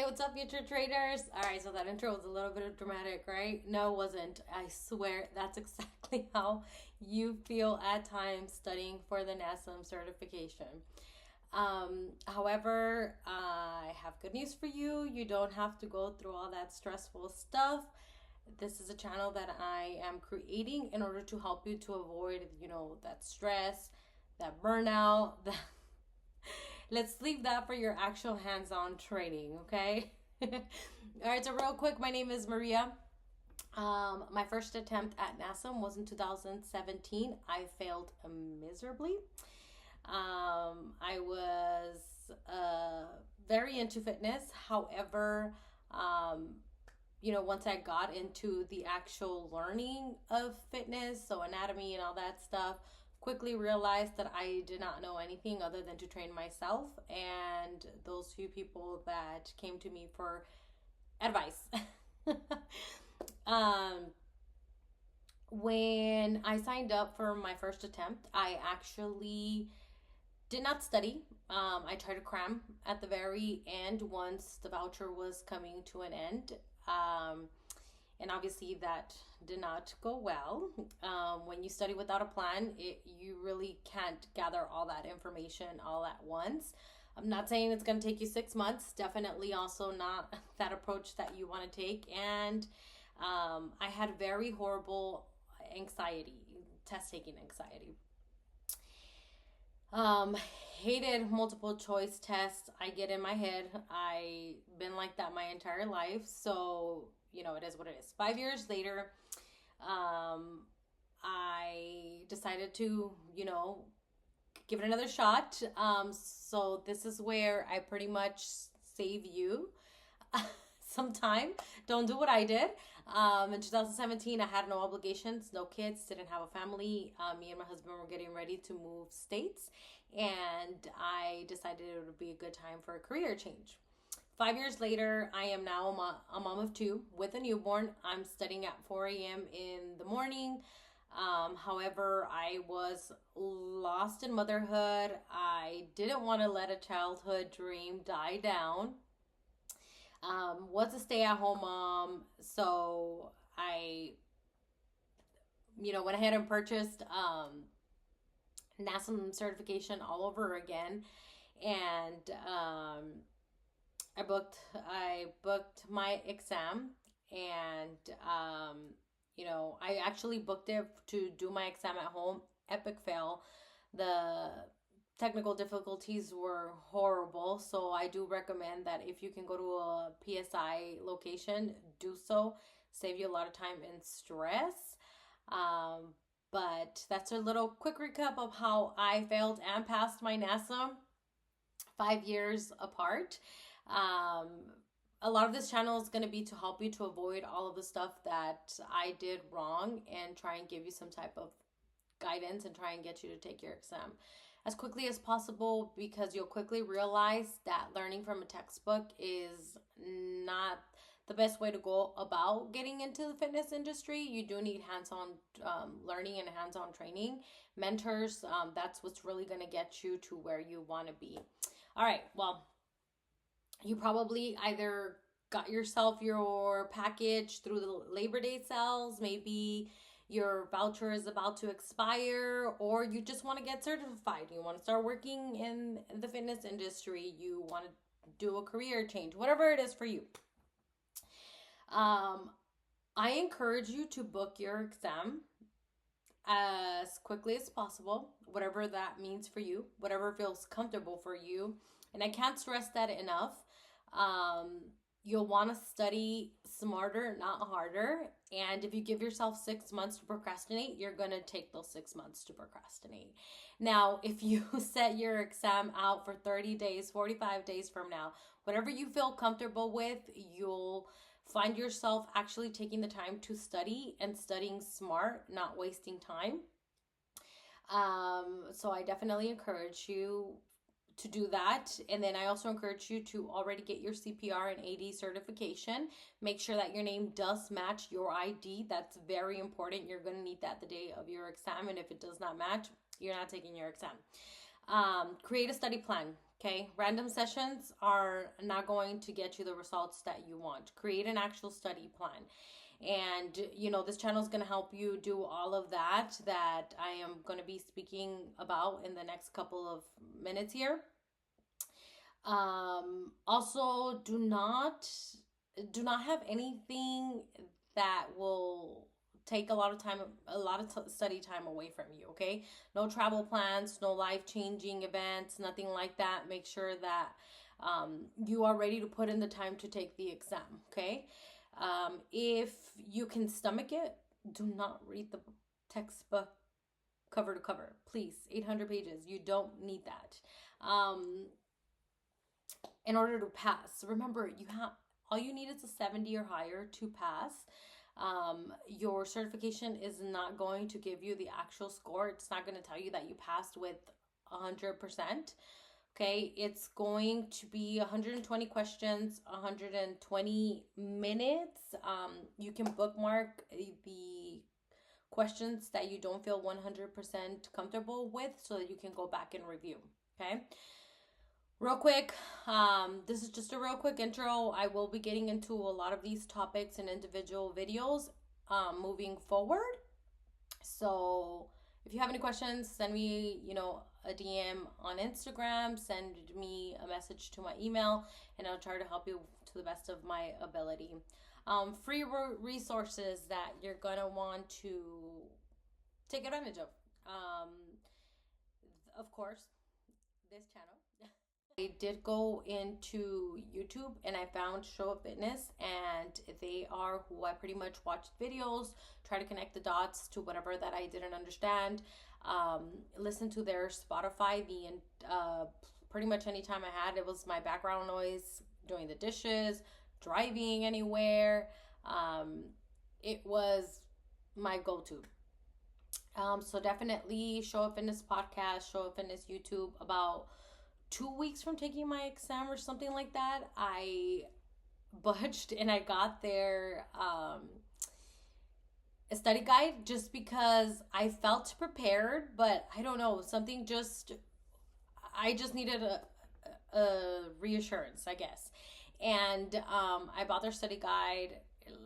What's up, future traders? All right, so that intro was a little bit dramatic, right? No, it wasn't. I swear that's exactly how you feel at times studying for the NASM certification. However, I have good news for you. You don't have to go through all that stressful stuff. This is a channel that I am creating in order to help you to avoid, that stress, that burnout, that let's leave that for your actual hands-on training, okay? All right, so real quick, my name is Maria. My first attempt at NASM was in 2017. I failed miserably. I was very into fitness. However, once I got into the actual learning of fitness, so anatomy and all that stuff, quickly realized that I did not know anything other than to train myself and those few people that came to me for advice. um, when I signed up for my first attempt, I actually did not study. I tried to cram at the very end once the voucher was coming to an end. And obviously that did not go well. When you study without a plan, you really can't gather all that information all at once. I'm not saying it's going to take you 6 months. Definitely also not that approach that you want to take. And I had very horrible anxiety, test taking anxiety. Hated multiple choice tests. I get in my head. I've been like that my entire life. So, it is what it is. 5 years later, I decided to, give it another shot. So this is where I pretty much save you some time. Don't do what I did. In 2017, I had no obligations, no kids, didn't have a family. Me and my husband were getting ready to move states, and I decided it would be a good time for a career change. 5 years later, I am now a mom of two with a newborn. I'm studying at 4 a.m. in the morning. However, I was lost in motherhood. I didn't want to let a childhood dream die down. Was a stay-at-home mom, so I, went ahead and purchased NASM certification all over again, and I booked my exam, and I actually booked it to do my exam at home. Epic fail. The technical difficulties were horrible, so I do recommend that if you can go to a PSI location, do so. Save you a lot of time and stress. But that's a little quick recap of how I failed and passed my NASM 5 years apart. A lot of this channel is going to be to help you to avoid all of the stuff that I did wrong and try and give you some type of guidance and try and get you to take your exam as quickly as possible, because you'll quickly realize that learning from a textbook is not the best way to go about getting into the fitness industry. You do need hands-on learning and hands-on training. Mentors, that's what's really going to get you to where you want to be. All right, well, you probably either got yourself your package through the Labor Day sales, maybe your voucher is about to expire, or you just want to get certified. You want to start working in the fitness industry. You want to do a career change, whatever it is for you. I encourage you to book your exam as quickly as possible, whatever that means for you, whatever feels comfortable for you. And I can't stress that enough. You'll want to study smarter, not harder. And if you give yourself 6 months to procrastinate, you're going to take those 6 months to procrastinate. Now, if you set your exam out for 30 days, 45 days from now, whatever you feel comfortable with, you'll find yourself actually taking the time to study and studying smart, not wasting time. So I definitely encourage you to do that. And then I also encourage you to already get your CPR and AD certification. Make sure that your name does match your ID. That's very important. You're going to need that the day of your exam. And if it does not match, you're not taking your exam. Create a study plan. Okay, random sessions are not going to get you the results that you want. Create an actual study plan. And this channel is going to help you do all of that I am going to be speaking about in the next couple of minutes here. Also, do not have anything that will take a lot of time, study time away from you. Okay, no travel plans, no life-changing events, nothing like that. Make sure that you are ready to put in the time to take the exam. Okay, if you can stomach it, do not read the textbook cover to cover, please. 800 pages, you don't need that. In order to pass, remember, all you need is a 70 or higher to pass. Your certification is not going to give you the actual score. It's not going to tell you that you passed with 100%. Okay, it's going to be 120 questions, 120 minutes. You can bookmark the questions that you don't feel 100% comfortable with so that you can go back and review. Okay, real quick, this is just a real quick intro. I will be getting into a lot of these topics in individual videos moving forward. So if you have any questions, send me a DM on Instagram, send me a message to my email, and I'll try to help you to the best of my ability. Free resources that you're gonna want to take advantage of. Of course, this channel. I did go into YouTube and I found Show Up Fitness, and they are who I pretty much watched videos, try to connect the dots to whatever that I didn't understand. Listen to their Spotify pretty much anytime I had. It was my background noise, doing the dishes, driving anywhere. It was my go-to. So definitely Show Up Fitness podcast, Show Up Fitness YouTube. About 2 weeks from taking my exam or something like that, I budged and I got their a study guide just because I felt prepared, but I don't know, I just needed a reassurance, I guess. And I bought their study guide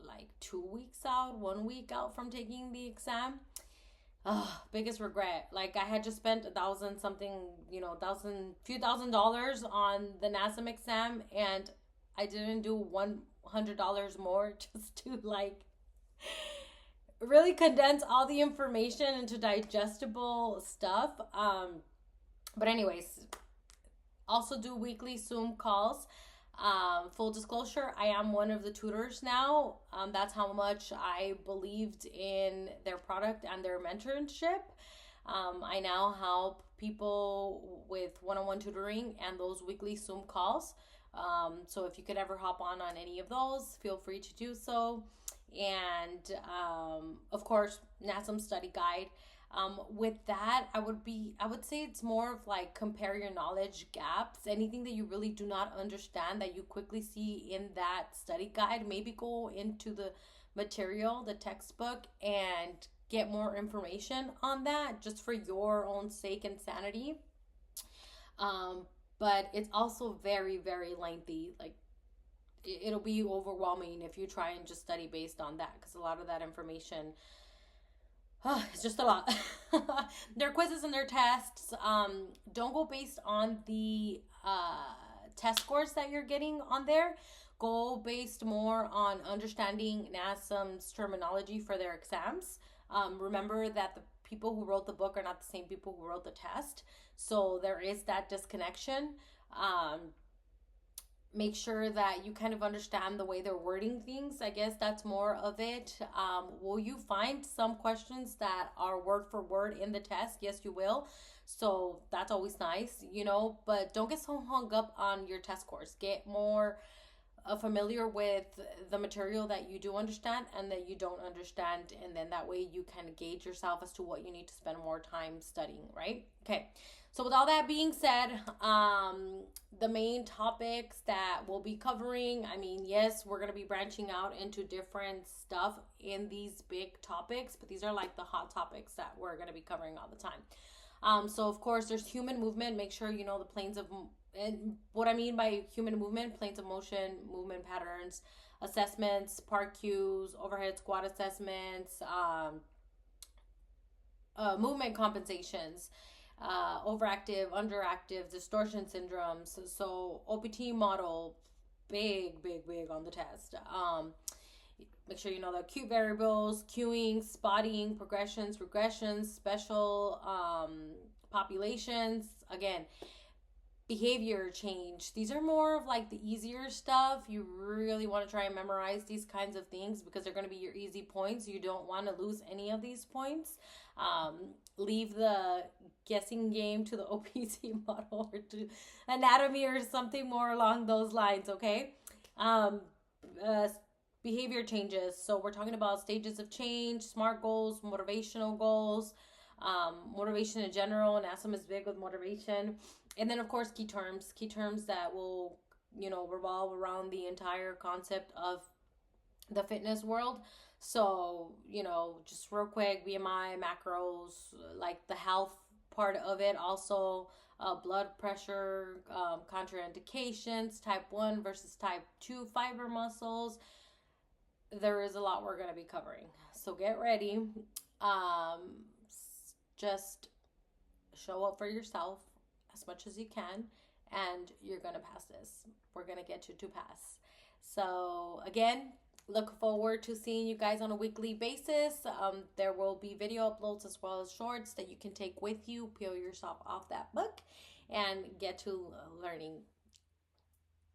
like 2 weeks out, 1 week out from taking the exam. Biggest regret. Like, I had just spent few thousand dollars on the NASM exam, and I didn't do $100 more just to really condense all the information into digestible stuff. But anyways, also do weekly Zoom calls. Full disclosure, I am one of the tutors now. That's how much I believed in their product and their mentorship. I now help people with one-on-one tutoring and those weekly Zoom calls. So if you could ever hop on any of those, feel free to do so. And of course, NASM study guide. With that, I would say it's more of like compare your knowledge gaps. Anything that you really do not understand that you quickly see in that study guide, maybe go into the material, the textbook, and get more information on that just for your own sake and sanity. But it's also very, very lengthy. Like, it'll be overwhelming if you try and just study based on that, because a lot of that information, it's just a lot. Their quizzes and their tests, don't go based on the test scores that you're getting on there. Go based more on understanding NASM's terminology for their exams. Remember that the people who wrote the book are not the same people who wrote the test, so there is that disconnection. Make sure that you kind of understand the way they're wording things. I guess that's more of it. Will you find some questions that are word for word in the test? Yes, you will. So that's always nice, but don't get so hung up on your test scores. Get more familiar with the material that you do understand and that you don't understand, and then that way you kind of gauge yourself as to what you need to spend more time studying, right? Okay, so with all that being said, the main topics that we'll be covering, yes, we're going to be branching out into different stuff in these big topics, but these are like the hot topics that we're going to be covering all the time. So of course there's human movement. Make sure you know the planes of and what I mean by human movement, planes of motion, movement patterns, assessments, part cues, overhead squat assessments, movement compensations, overactive, underactive, distortion syndromes. So OPT model, big on the test. Make sure you know the cue variables, cueing, spotting, progressions, regressions, special populations. Again, behavior change. These are more of like the easier stuff. You really want to try and memorize these kinds of things because they're going to be your easy points. You don't want to lose any of these points. Leave the guessing game to the OPT model or to anatomy or something more along those lines, okay? Um, Behavior changes. So we're talking about stages of change, SMART goals, motivational goals, motivation in general. NASM is big with motivation. And then, of course, key terms that will, revolve around the entire concept of the fitness world. So, just real quick, BMI, macros, like the health part of it. Also, blood pressure, contraindications, type 1 versus type 2 fiber muscles. There is a lot we're going to be covering. So get ready. Just show up for yourself as much as you can, and you're going to pass this. We're going to get you to pass. So again, look forward to seeing you guys on a weekly basis. There will be video uploads as well as shorts that you can take with you, peel yourself off that book, and get to learning